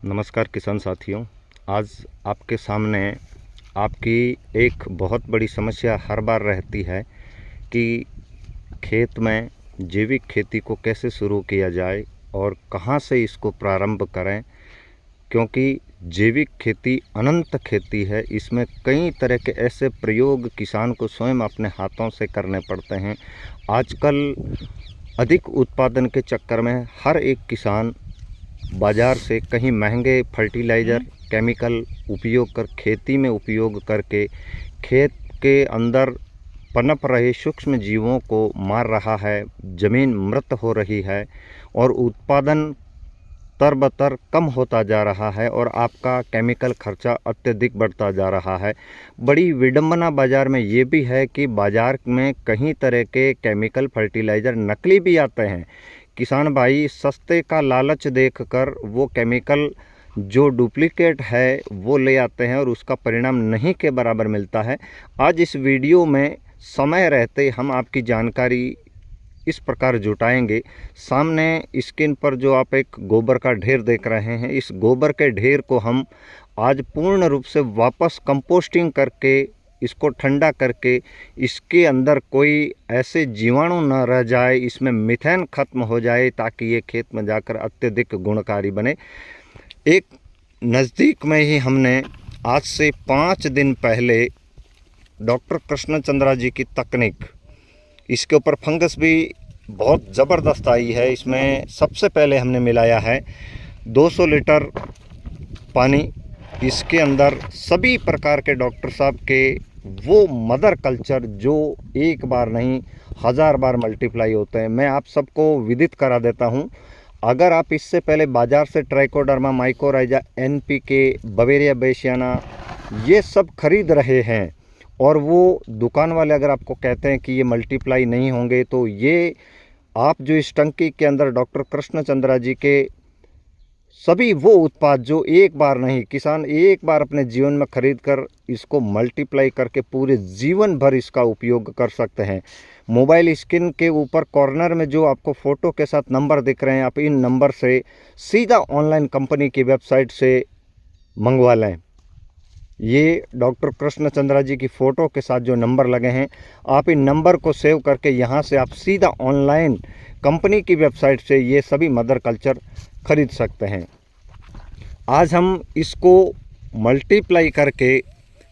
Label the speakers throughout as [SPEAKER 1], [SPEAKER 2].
[SPEAKER 1] नमस्कार किसान साथियों। आज आपके सामने आपकी एक बहुत बड़ी समस्या हर बार रहती है कि खेत में जैविक खेती को कैसे शुरू किया जाए और कहां से इसको प्रारंभ करें, क्योंकि जैविक खेती अनंत खेती है। इसमें कई तरह के ऐसे प्रयोग किसान को स्वयं अपने हाथों से करने पड़ते हैं। आजकल अधिक उत्पादन के चक्कर में हर एक किसान बाज़ार से कहीं महंगे फर्टिलाइज़र केमिकल उपयोग कर खेती में उपयोग करके खेत के अंदर पनप रहे सूक्ष्म जीवों को मार रहा है, ज़मीन मृत हो रही है और उत्पादन तरबतर कम होता जा रहा है और आपका केमिकल खर्चा अत्यधिक बढ़ता जा रहा है। बड़ी विडंबना बाज़ार में ये भी है कि बाज़ार में कई तरह के केमिकल फर्टिलाइज़र नकली भी आते हैं। किसान भाई सस्ते का लालच देखकर वो केमिकल जो डुप्लीकेट है वो ले आते हैं और उसका परिणाम नहीं के बराबर मिलता है। आज इस वीडियो में समय रहते हम आपकी जानकारी इस प्रकार जुटाएंगे। सामने स्क्रीन पर जो आप एक गोबर का ढेर देख रहे हैं, इस गोबर के ढेर को हम आज पूर्ण रूप से वापस कंपोस्टिंग करके इसको ठंडा करके इसके अंदर कोई ऐसे जीवाणु न रह जाए, इसमें मीथेन खत्म हो जाए ताकि ये खेत में जाकर अत्यधिक गुणकारी बने। एक नज़दीक में ही हमने आज से 5 दिन पहले डॉक्टर कृष्णचंद्रा जी की तकनीक, इसके ऊपर फंगस भी बहुत ज़बरदस्त आई है। इसमें सबसे पहले हमने मिलाया है 200 लीटर पानी, इसके अंदर सभी प्रकार के डॉक्टर साहब के वो मदर कल्चर जो एक बार नहीं 1000 बार मल्टीप्लाई होते हैं। मैं आप सबको विदित करा देता हूं, अगर आप इससे पहले बाज़ार से trichoderma, mycorrhiza, NPK, Bavaria bassiana ये सब खरीद रहे हैं और वो दुकान वाले अगर आपको कहते हैं कि ये मल्टीप्लाई नहीं होंगे, तो ये आप जो इस टंकी के अंदर डॉक्टर कृष्णचंद्रा जी के सभी वो उत्पाद जो एक बार नहीं, किसान एक बार अपने जीवन में खरीद कर इसको मल्टीप्लाई करके पूरे जीवन भर इसका उपयोग कर सकते हैं। मोबाइल स्क्रीन के ऊपर कॉर्नर में जो आपको फ़ोटो के साथ नंबर दिख रहे हैं, आप इन नंबर से सीधा ऑनलाइन कंपनी की वेबसाइट से मंगवा लें। ये डॉक्टर कृष्णचंद्रा जी की फ़ोटो के साथ जो नंबर लगे हैं, आप इन नंबर को सेव करके यहाँ से आप सीधा ऑनलाइन कंपनी की वेबसाइट से ये सभी मदर कल्चर खरीद सकते हैं। आज हम इसको मल्टीप्लाई करके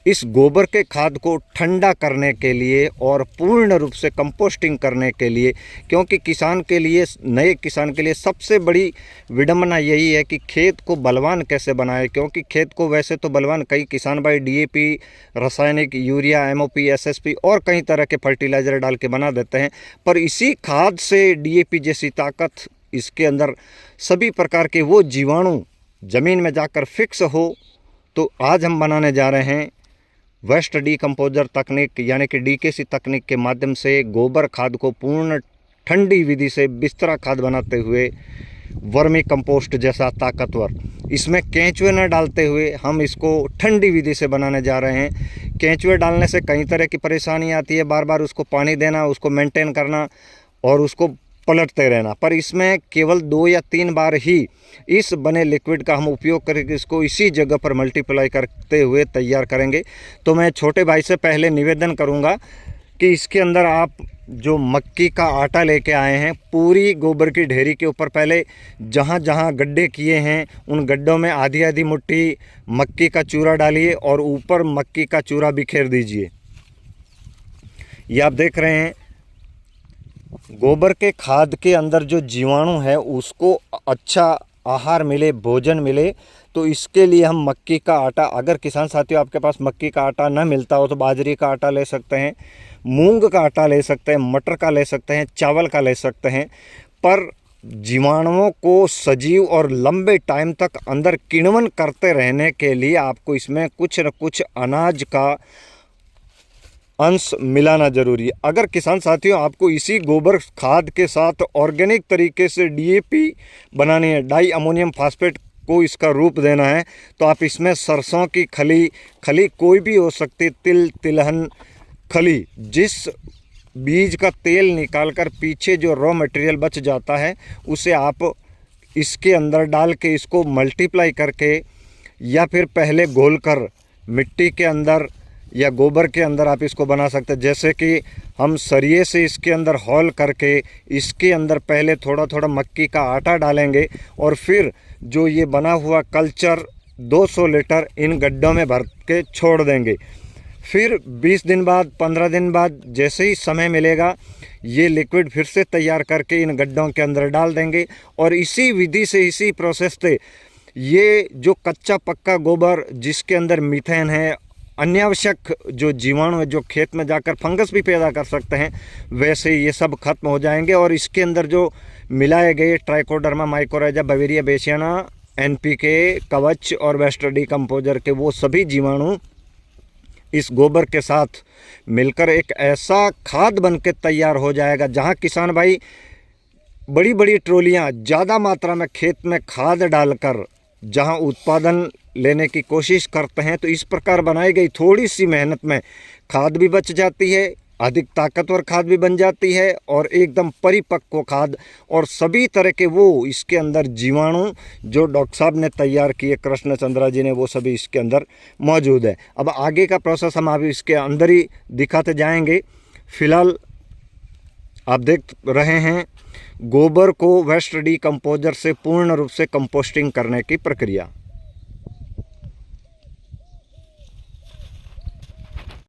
[SPEAKER 1] इस गोबर के खाद को ठंडा करने के लिए और पूर्ण रूप से कंपोस्टिंग करने के लिए, क्योंकि किसान के लिए, नए किसान के लिए सबसे बड़ी विडंबना यही है कि खेत को बलवान कैसे बनाए। क्योंकि खेत को वैसे तो बलवान कई किसान भाई डीएपी, रासायनिक, यूरिया, एमओपी, एसएसपी और कई तरह के फर्टिलाइज़र डाल के बना देते हैं, पर इसी खाद से डीएपी जैसी ताकत इसके अंदर सभी प्रकार के वो जीवाणु ज़मीन में जाकर फिक्स हो। तो आज हम बनाने जा रहे हैं वेस्ट डीकम्पोजर तकनीक यानी कि डीकेसी तकनीक के माध्यम से गोबर खाद को पूर्ण ठंडी विधि से बिस्तरा खाद बनाते हुए वर्मी कंपोस्ट जैसा ताकतवर, इसमें केंचुए न डालते हुए हम इसको ठंडी विधि से बनाने जा रहे हैं। केंचुए डालने से कई तरह की परेशानी आती है, बार बार उसको पानी देना, उसको मेंटेन करना और उसको पलटते रहना, पर इसमें केवल 2 या 3 बार ही इस बने लिक्विड का हम उपयोग करके इसको इसी जगह पर मल्टीप्लाई करते हुए तैयार करेंगे। तो मैं छोटे भाई से पहले निवेदन करूंगा कि इसके अंदर आप जो मक्की का आटा लेके आए हैं, पूरी गोबर की ढेरी के ऊपर पहले जहां जहां गड्ढे किए हैं उन गड्ढों में आधी आधी मुट्ठी मक्की का चूरा डालिए और ऊपर मक्की का चूरा बिखेर दीजिए। ये आप देख रहे हैं, गोबर के खाद के अंदर जो जीवाणु है उसको अच्छा आहार मिले, भोजन मिले, तो इसके लिए हम मक्की का आटा, अगर किसान साथियों आपके पास मक्की का आटा न मिलता हो तो बाजरे का आटा ले सकते हैं, मूंग का आटा ले सकते हैं, मटर का ले सकते हैं, चावल का ले सकते हैं। पर जीवाणुओं को सजीव और लंबे टाइम तक अंदर किण्वन करते रहने के लिए आपको इसमें कुछ न कुछ अनाज का अंश मिलाना जरूरी है। अगर किसान साथियों आपको इसी गोबर खाद के साथ ऑर्गेनिक तरीके से डीएपी बनानी है, डाई अमोनियम फास्फेट को इसका रूप देना है, तो आप इसमें सरसों की खली कोई भी हो सकती, तिल, तिलहन खली, जिस बीज का तेल निकालकर पीछे जो रॉ मटेरियल बच जाता है उसे आप इसके अंदर डाल के इसको मल्टीप्लाई करके या फिर पहले घोलकर मिट्टी के अंदर या गोबर के अंदर आप इसको बना सकते हैं। जैसे कि हम सरिये से इसके अंदर हॉल करके इसके अंदर पहले थोड़ा थोड़ा मक्की का आटा डालेंगे और फिर जो ये बना हुआ कल्चर 200 लीटर इन गड्ढों में भर के छोड़ देंगे। फिर 20 दिन बाद 15 दिन बाद जैसे ही समय मिलेगा ये लिक्विड फिर से तैयार करके इन गड्ढों के अंदर डाल देंगे और इसी विधि से, इसी प्रोसेस से ये जो कच्चा पक्का गोबर जिसके अंदर मीथेन है, अनावश्यक जो जीवाणु है जो खेत में जाकर फंगस भी पैदा कर सकते हैं, वैसे ये सब खत्म हो जाएंगे। और इसके अंदर जो मिलाए गए trichoderma, mycorrhiza, Bavaria bassiana, NPK, कवच और वेस्ट डीकम्पोजर के वो सभी जीवाणु इस गोबर के साथ मिलकर एक ऐसा खाद बन के तैयार हो जाएगा जहां किसान भाई बड़ी बड़ी ट्रॉलियां ज़्यादा मात्रा में खेत में खाद डालकर जहां उत्पादन लेने की कोशिश करते हैं, तो इस प्रकार बनाई गई थोड़ी सी मेहनत में खाद भी बच जाती है, अधिक ताकतवर खाद भी बन जाती है और एकदम परिपक्व खाद और सभी तरह के वो इसके अंदर जीवाणु जो डॉक्टर साहब ने तैयार किए, कृष्ण चंद्रा जी ने, वो सभी इसके अंदर मौजूद है। अब आगे का प्रोसेस हम अभी इसके अंदर ही दिखाते जाएंगे। फिलहाल आप देख रहे हैं गोबर को वेस्ट डीकम्पोजर से पूर्ण रूप से कंपोस्टिंग करने की प्रक्रिया।